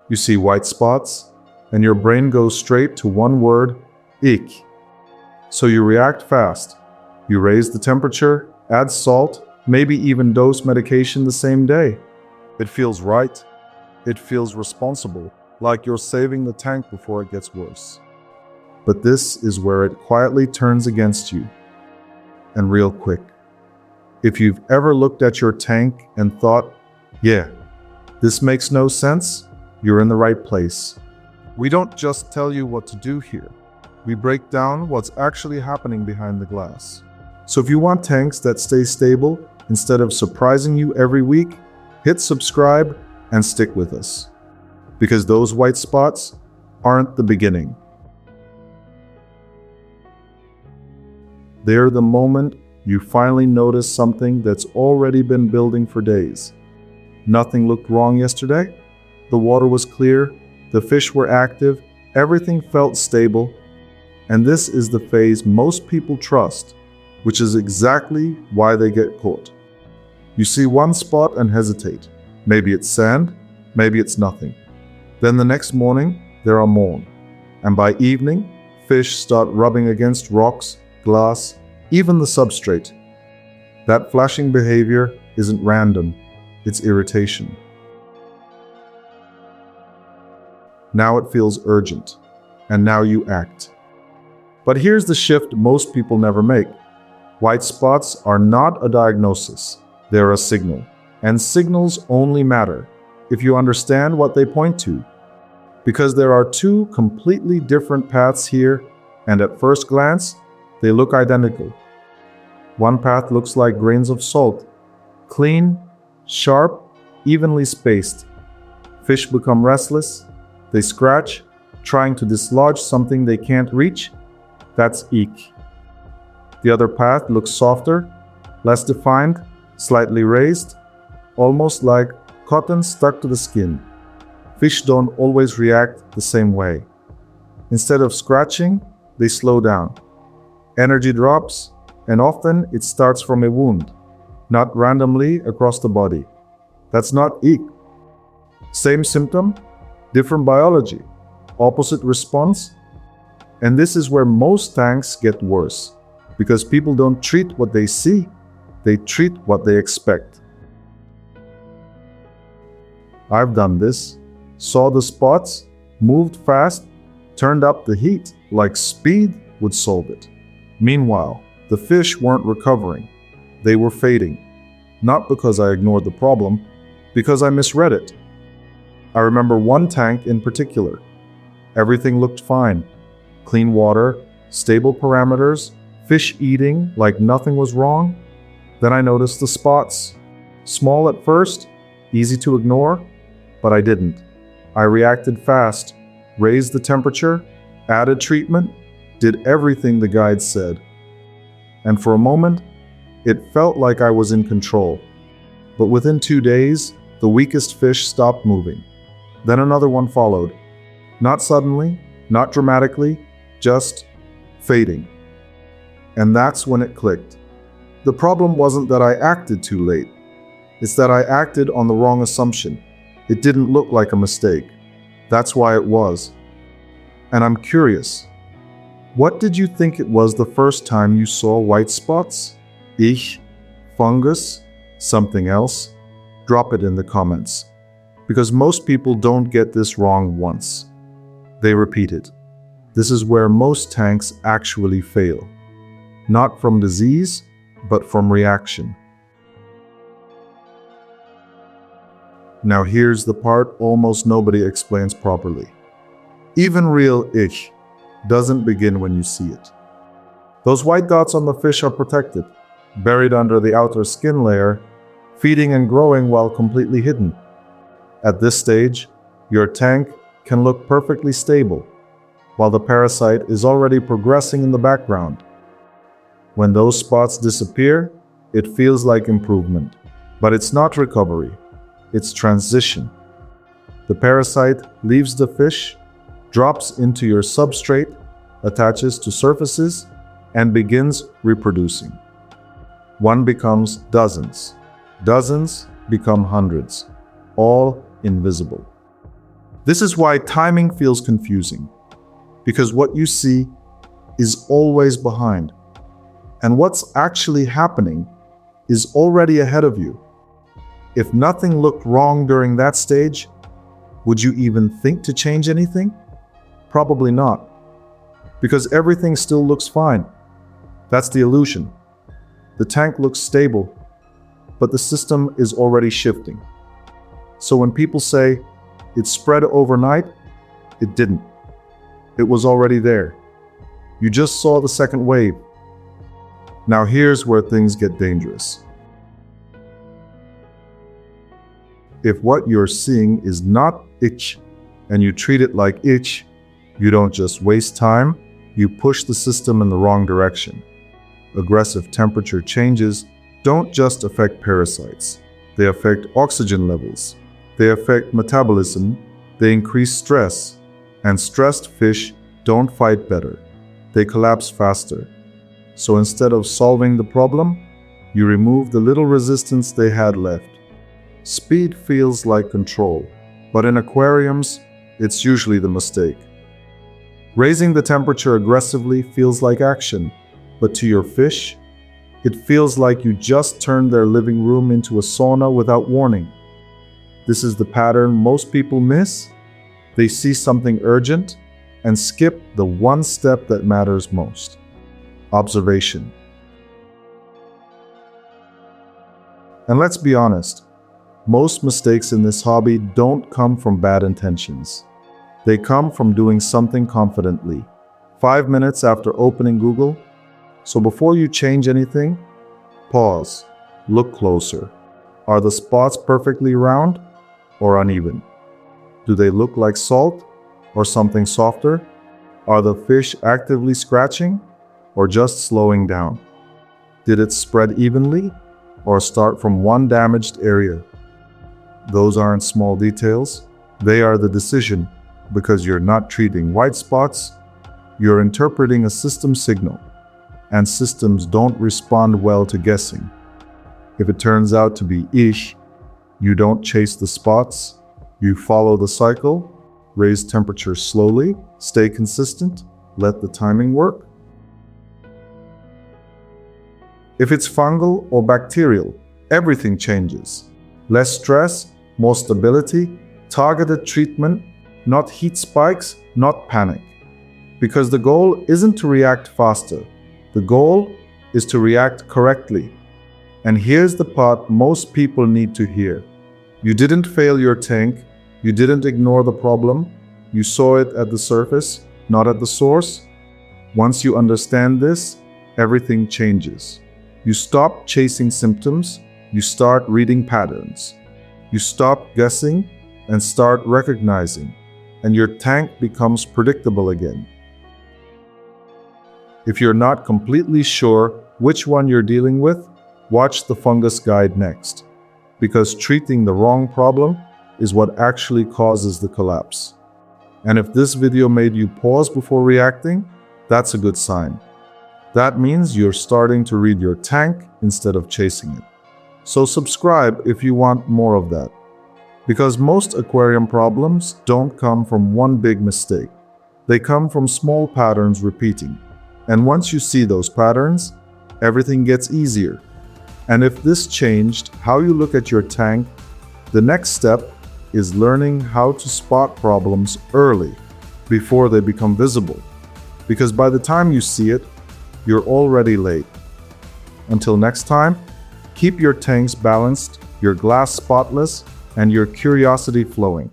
You see white spots, and your brain goes straight to one word, ich. So you react fast. You raise the temperature, add salt, maybe even dose medication the same day. It feels right. It feels responsible, like you're saving the tank before it gets worse. But this is where it quietly turns against you. And real quick. If you've ever looked at your tank and thought, yeah, this makes no sense, you're in the right place. We don't just tell you what to do here. We break down what's actually happening behind the glass. So if you want tanks that stay stable instead of surprising you every week, hit subscribe and stick with us. Because those white spots aren't the beginning. They're the moment you finally notice something that's already been building for days. Nothing looked wrong yesterday. The water was clear, the fish were active, everything felt stable. And this is the phase most people trust, which is exactly why they get caught. You see one spot and hesitate. Maybe it's sand, maybe it's nothing. Then the next morning, there are more. And by evening, fish start rubbing against rocks, glass, even the substrate. That flashing behavior isn't random, it's irritation. Now it feels urgent, and now you act. But here's the shift most people never make. White spots are not a diagnosis, they're a signal. And signals only matter if you understand what they point to. Because there are two completely different paths here, and at first glance, they look identical. One path looks like grains of salt, clean, sharp, evenly spaced. Fish become restless, they scratch, trying to dislodge something they can't reach. That's ich. The other path looks softer, less defined, slightly raised, almost like cotton stuck to the skin. Fish don't always react the same way. Instead of scratching, they slow down. Energy drops, and often it starts from a wound, not randomly across the body. That's not ich. Same symptom, different biology, opposite response. And this is where most tanks get worse, because people don't treat what they see, they treat what they expect. I've done this, saw the spots, moved fast, turned up the heat like speed would solve it. Meanwhile, the fish weren't recovering. They were fading. Not because I ignored the problem, because I misread it. I remember one tank in particular. Everything looked fine. Clean water, stable parameters, fish eating like nothing was wrong. Then I noticed the spots. Small at first, easy to ignore, but I didn't. I reacted fast, raised the temperature, added treatment, did everything the guide said. And for a moment, it felt like I was in control. But within 2 days, the weakest fish stopped moving. Then another one followed. Not suddenly, not dramatically, just fading. And that's when it clicked. The problem wasn't that I acted too late. It's that I acted on the wrong assumption. It didn't look like a mistake. That's why it was. And I'm curious. What did you think it was the first time you saw white spots? Ich, fungus, something else? Drop it in the comments. Because most people don't get this wrong once. They repeat it. This is where most tanks actually fail. Not from disease, but from reaction. Now here's the part almost nobody explains properly. Even real ich doesn't begin when you see it. Those white dots on the fish are protected, buried under the outer skin layer, feeding and growing while completely hidden. At this stage, your tank can look perfectly stable, while the parasite is already progressing in the background. When those spots disappear, it feels like improvement. But it's not recovery, it's transition. The parasite leaves the fish, drops into your substrate, attaches to surfaces, and begins reproducing. One becomes dozens. Dozens become hundreds, all invisible. This is why timing feels confusing, because what you see is always behind, and what's actually happening is already ahead of you. If nothing looked wrong during that stage, would you even think to change anything? Probably not, because everything still looks fine. That's the illusion. The tank looks stable, but the system is already shifting. So when people say it spread overnight, it didn't. It was already there. You just saw the second wave. Now here's where things get dangerous. If what you're seeing is not itch, and you treat it like itch, you don't just waste time, you push the system in the wrong direction. Aggressive temperature changes don't just affect parasites. They affect oxygen levels. They affect metabolism. They increase stress. And stressed fish don't fight better. They collapse faster. So instead of solving the problem, you remove the little resistance they had left. Speed feels like control, but in aquariums, it's usually the mistake. Raising the temperature aggressively feels like action, but to your fish, it feels like you just turned their living room into a sauna without warning. This is the pattern most people miss. They see something urgent and skip the one step that matters most: observation. And let's be honest, most mistakes in this hobby don't come from bad intentions. They come from doing something confidently, 5 minutes after opening Google. So before you change anything, pause, look closer. Are the spots perfectly round or uneven? Do they look like salt or something softer? Are the fish actively scratching or just slowing down? Did it spread evenly or start from one damaged area? Those aren't small details. They are the decision, because you're not treating white spots, you're interpreting a system signal, and systems don't respond well to guessing. If it turns out to be Ich, you don't chase the spots, you follow the cycle, raise temperature slowly, stay consistent, let the timing work. If it's fungal or bacterial, everything changes. Less stress, more stability, targeted treatment, not heat spikes, not panic. Because the goal isn't to react faster. The goal is to react correctly. And here's the part most people need to hear. You didn't fail your tank. You didn't ignore the problem. You saw it at the surface, not at the source. Once you understand this, everything changes. You stop chasing symptoms. You start reading patterns. You stop guessing and start recognizing, and your tank becomes predictable again. If you're not completely sure which one you're dealing with, watch the fungus guide next, because treating the wrong problem is what actually causes the collapse. And if this video made you pause before reacting, that's a good sign. That means you're starting to read your tank instead of chasing it. So subscribe if you want more of that. Because most aquarium problems don't come from one big mistake. They come from small patterns repeating. And once you see those patterns, everything gets easier. And if this changed how you look at your tank, the next step is learning how to spot problems early, before they become visible. Because by the time you see it, you're already late. Until next time, keep your tanks balanced, your glass spotless, and your curiosity flowing.